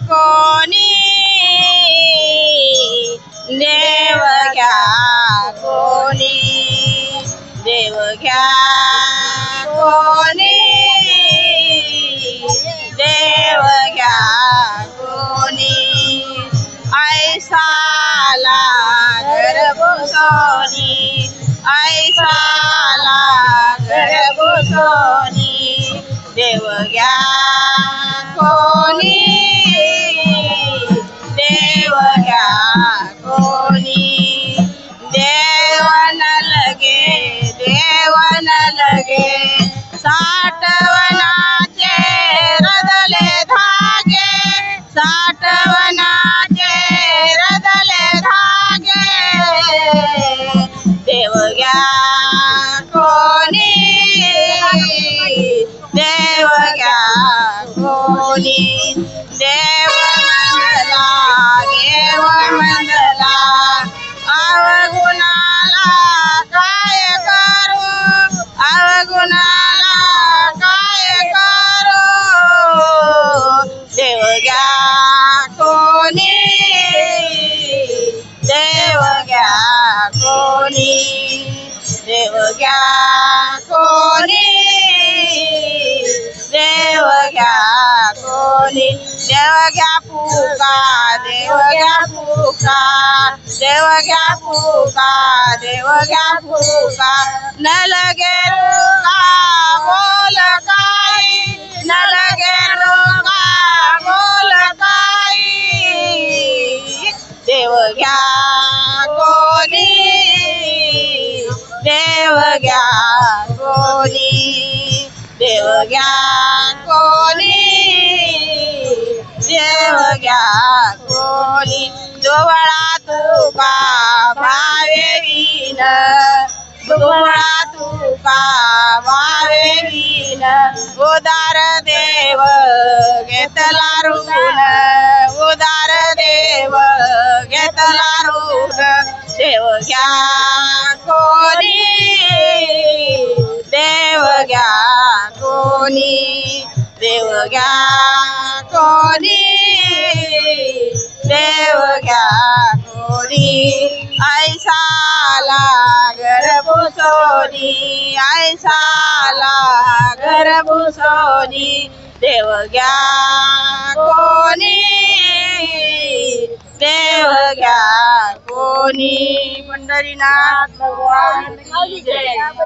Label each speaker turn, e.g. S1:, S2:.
S1: कोणी देव घ्या कोणी देव घ्या कोणी देव घ्या कोणी ऐसाला गर्भसोनी ऐसाला गर्भसोनी देव घ्या कोणी देव घ्या कोणी देवन लगे साठवणाचे रदले धागे साठवणाचे रदले धागे देव घ्या कोणी देव घ्या कोणी देव मंगला अवगुणाला काय करू अवगुणाला काय करू देव घ्या कोणी देव घ्या कोणी देव घ्या कोणी देव घ्या कोणी देव घ्या फुका देव घ्या फुका देव घ्या फुका देव घ्या फुका न लगे रुका बोल काही न लगे रुका बोल काही देव घ्या कोणी देव घ्या कोणी देव घ्या कोणी देव घ्या कोणी दुबळा तुका भावे विन दुबळा तुका भावे विन उदार देव घेतला ऋण उदार देव घेतला ऋण देव घ्या कोणी देव घ्या कोणी देव घ्या कोणी देव घ्या कोणी ऐसाला गर्भसोनी ऐसाला गर्भसोनी देव घ्या कोणी देव घ्या कोणी पंढरीनाथ भगवान की जय।